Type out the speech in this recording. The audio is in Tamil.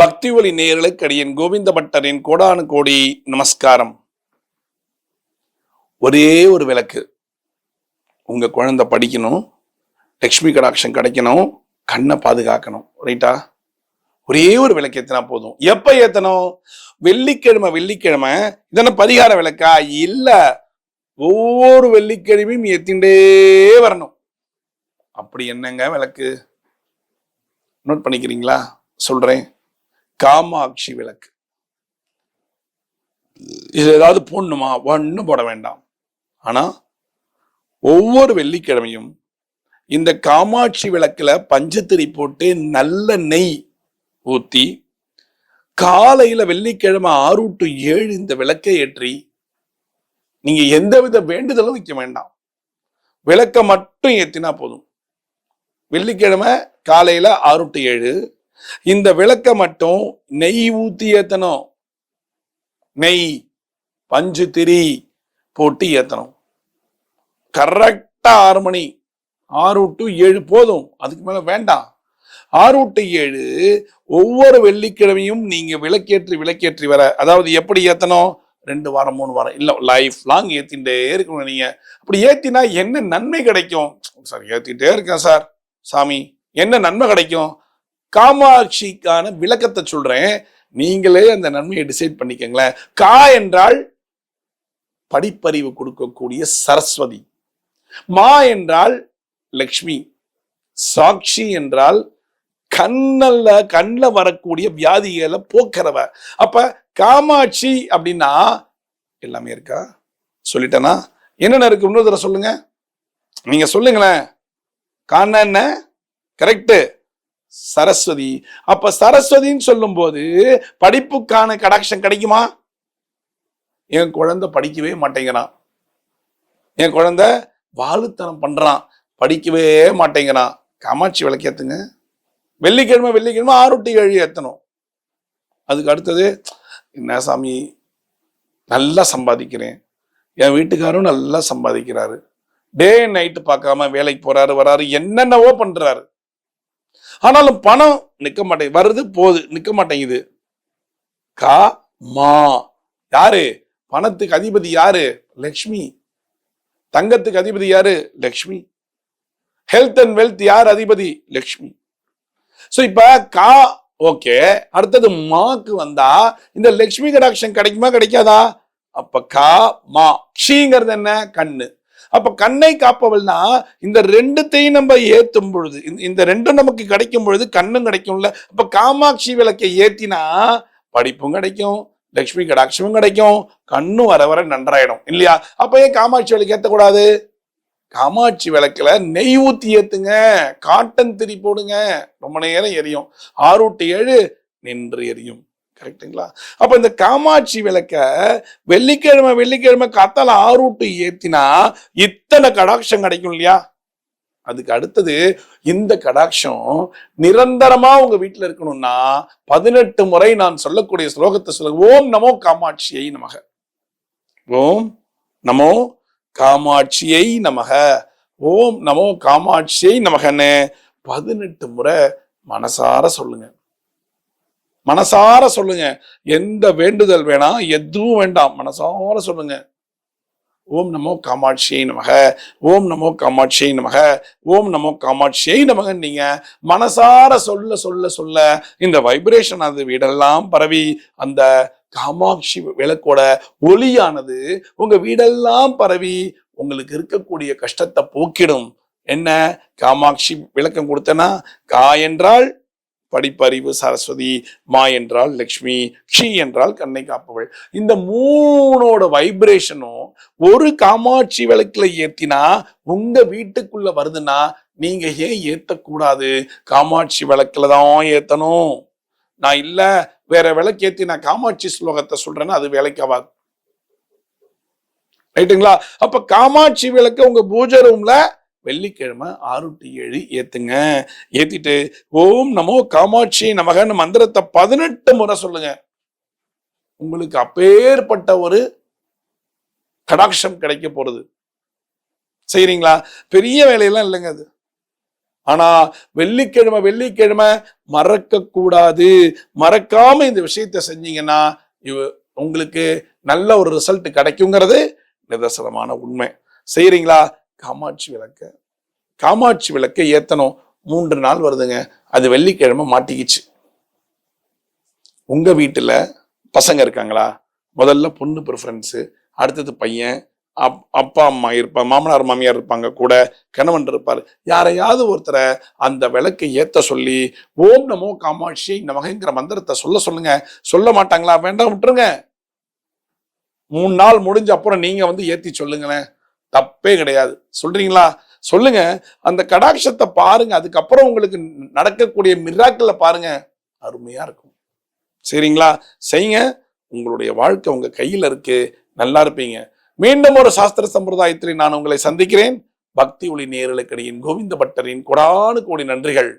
பக்தி ஒளி நேயர்களுக்கு அடியேன் கோவிந்த பட்டரின் கோடானு கோடி நமஸ்காரம். ஒரே ஒரு விளக்கு, உங்க குழந்தை படிக்கணும், லட்சுமி கடாட்சம் கிடைக்கணும், கண்ணை பாதுகாக்கணும். ரைட்டா? ஒரே ஒரு விளக்கு ஏத்தினா போதும். எப்ப ஏத்தணும்? வெள்ளிக்கிழமை வெள்ளிக்கிழமை. இதென்ன பரிகார விளக்கா? இல்ல, ஒவ்வொரு வெள்ளிக்கிழமையும் ஏத்திண்டே வரணும். அப்படி என்னங்க விளக்கு? நோட் பண்ணிக்கிறீங்களா? சொல்றேன். காமாட்சி விளக்கு. இது ஏதாவது போடணுமா? ஒன்னும் போட வேண்டாம். ஆனா ஒவ்வொரு வெள்ளிக்கிழமையும் இந்த காமாட்சி விளக்குல பஞ்சத்திரி போட்டு நல்ல நெய் ஊத்தி காலையில வெள்ளிக்கிழமை 6 to 7 இந்த விளக்கை ஏற்றி நீங்க எந்தவித வேண்டுதலும் வைக்க வேண்டாம். விளக்க மட்டும் ஏத்தினா போதும். வெள்ளிக்கிழமை காலையில 6 to 7 இந்த விளக்க மட்டும் நெய் ஊத்தி ஏத்தணும். நெய் பஞ்சு திரி போட்டு ஏத்தணும். கரெக்டா 6 மணி, 6 to 7 போதும், அதுக்கு மேல வேண்டாம். 6 to 7 ஒவ்வொரு வெள்ளிக்கிழமையும் நீங்க விளக்கேற்றி வர, அதாவது எப்படி ஏத்தணும்? 2 வாரம் 3 வாரம் இல்ல, லைஃப் லாங் ஏத்திட்டே இருக்கணும். நீங்க அப்படி ஏத்தினா என்ன நன்மை கிடைக்கும்? சார் ஏத்திட்டே இருக்கேன் சார், சாமி என்ன நன்மை கிடைக்கும்? காமாட்சிக்கான விளக்கத்தை சொல்றேன், நீங்களே அந்த நன்மையை டிசைட் பண்ணிக்கங்களேன். கா என்றால் படிப்பறிவு கொடுக்கக்கூடிய சரஸ்வதி, மா என்றால் லக்ஷ்மி, சாட்சி என்றால் கண்ணில் வரக்கூடிய வியாதிகளை போக்குறவ. அப்ப காமாட்சி அப்படின்னா எல்லாமே இருக்கா? சொல்லிட்டேனா? என்னென்ன இருக்கு? இன்னொரு தடவை சொல்லுங்க, நீங்க சொல்லுங்களேன். காண என்ன? கரெக்ட், சரஸ்வதி. அப்ப சரஸ்வதின்னு சொல்லும் போது படிப்புக்கான கடாட்சம் கிடைக்குமா? என் குழந்தை படிக்கவே மாட்டேங்கிறான், என் குழந்தை வாழுத்தனம் பண்றான், படிக்கவே மாட்டேங்கிறான். காமாட்சி விளக்கேத்துங்க. வெள்ளிக்கிழமை 6 to 7 ஏத்தணும். அதுக்கு அடுத்தது, என்ன சாமி நல்லா சம்பாதிக்கிறேன், என் வீட்டுக்காரும் நல்லா சம்பாதிக்கிறாரு, டே நைட்டு பார்க்காம வேலைக்கு போறாரு வராரு, என்னென்னவோ பண்றாரு, ஆனாலும் பணம் நிக்க மாட்டேங்குது, வருது போகுது, நிக்க மாட்டேங்குது. கா மா யாரு? பணத்துக்கு அதிபதி யாரு? லக்ஷ்மி. தங்கத்துக்கு அதிபதி யாரு? லக்ஷ்மி. ஹெல்த் அண்ட் வெல்த் யார் அதிபதி? லக்ஷ்மி. சோ இப்ப கா ஓகே, அடுத்தது மாக்கு வந்தா இந்த லக்ஷ்மி கடாட்சம் கிடைக்குமா கிடைக்காதா? அப்ப கா மா. ஷீங்கிறது என்ன? கண்ணு. அப்ப கண்ணை காப்பவள்னா இந்த ரெண்டுத்தையும் நம்ம ஏத்தும் பொழுது, இந்த ரெண்டும் நமக்கு கிடைக்கும் பொழுது கண்ணும் கிடைக்கும்ல. அப்ப காமாட்சி விளக்கை ஏத்தினா படிப்பும் கிடைக்கும், லட்சுமி கடாட்சமும் கிடைக்கும், கண்ணும் வர வர நன்றாயிடும் இல்லையா? அப்ப ஏன் காமாட்சி விளக்கு ஏத்தக்கூடாது? காமாட்சி விளக்குல நெய் ஊத்தி ஏத்துங்க, காட்டன் திரி போடுங்க, ரொம்ப நேரம் எரியும். 6 to 7 நின்று எரியும். கரெக்டுங்களா? அப்ப இந்த காமாட்சி விளக்க வெள்ளிக்கிழமை காத்தால 6 to 7 ஏத்தினா இத்தனை கடாட்சம் கிடைக்கும் இல்லையா? அதுக்கு அடுத்தது, இந்த கடாட்சம் நிரந்தரமா உங்க வீட்டுல இருக்கணும்னா 18 முறை நான் சொல்லக்கூடிய ஸ்லோகத்தை சொல்லுங்க. ஓம் நமோ காமாட்சியை நமக, ஓம் நமோ காமாட்சியை நமக, ஓம் நமோ காமாட்சியை நமகன்னு 18 முறை மனசார சொல்லுங்க. மனசார சொல்லுங்க. எந்த வேண்டுதல் வேணாம், எதுவும் வேண்டாம், மனசார சொல்லுங்க. ஓம் நமோ காமாட்சியை நமக, ஓம் நமோ காமாட்சியை நமக, ஓம் நமோ காமாட்சியை நமக. நீங்க மனசார சொல்ல சொல்ல சொல்ல இந்த வைப்ரேஷன் அது வீடெல்லாம் பரவி அந்த காமாட்சி விளக்கோட ஒளியானது உங்க வீடெல்லாம் பரவி உங்களுக்கு இருக்கக்கூடிய கஷ்டத்தை போக்கிடும். என்ன? காமாட்சி விளக்கம் கொடுத்தனா, கா என்றால் படிப்பறிவு சரஸ்வதி, மா என்றால் லக்ஷ்மி, ஷி என்றால் கண்ணை காப்பவள். இந்த மூணோட வைப்ரேஷனும் ஒரு காமாட்சி விளக்குல ஏத்தினா உங்க வீட்டுக்குள்ள வருதுன்னா நீங்க ஏன் ஏத்தக்கூடாது? காமாட்சி விளக்குல தான் ஏத்தணும். நான் இல்ல வேற விளக்கு ஏத்தி நான் காமாட்சி ஸ்லோகத்தை சொல்றேன்னா அது வேலைக்காவாது. ரைட்டுங்களா? அப்ப காமாட்சி விளக்கு உங்க பூஜை ரூம்ல வெள்ளிக்கிழமை 6 to 7 ஏத்துங்க. ஏத்திட்டு ஓம் நமோ காமாட்சி நமகன்னு மந்திரத்தை 18 முறை சொல்லுங்க. உங்களுக்கு அப்பேற்பட்ட ஒரு கடாட்சம் கிடைக்க போறது. செய்றீங்களா? பெரிய வேலையெல்லாம் இல்லைங்க அது. ஆனா வெள்ளிக்கிழமை மறக்க கூடாது. மறக்காம இந்த விஷயத்த செஞ்சீங்கன்னா உங்களுக்கு நல்ல ஒரு ரிசல்ட் கிடைக்குங்கிறது நிதர்சனமான உண்மை. செய்யறீங்களா? காமாட்சி விளக்க ஏத்தணும். 3 நாள் வருதுங்க, அது வெள்ளிக்கிழமை மாட்டிக்கிச்சு. உங்க வீட்டுல பசங்க இருக்காங்களா? முதல்ல பொண்ணு ப்ரிஃபரன்ஸ், அடுத்தது பையன், அப்பா அம்மா இருப்பாங்க, மாமனார் மாமியார் இருப்பாங்க, கூட கணவன் இருப்பாரு. யாரையாவது ஒருத்தரை அந்த விளக்கை ஏத்த சொல்லி ஓம் நமோ காமாட்சி நமகங்கிற மந்திரத்தை சொல்லுங்க. சொல்ல மாட்டாங்களா? வேண்டாம், விட்டுருங்க. 3 நாள் முடிஞ்ச அப்புறம் நீங்க ஏத்தி சொல்லுங்களேன், தப்பே கிடையாது. சொல்றீங்களா? சொல்லுங்க. அந்த கடாட்சத்தை பாருங்க. அதுக்கப்புறம் உங்களுக்கு நடக்கக்கூடிய மிராக்கிள பாருங்க, அருமையா இருக்கும். சரிங்களா? செய்யுங்க. உங்களுடைய வாழ்க்கை உங்க கையில இருக்கு. நல்லா இருப்பீங்க. மீண்டும் ஒரு சாஸ்திர சம்பிரதாயத்தில் நான் உங்களை சந்திக்கிறேன். பக்தி ஒளி நேயர்களுக்கிடையின் கோவிந்த பட்டரின் கோடானு கோடி நன்றிகள்.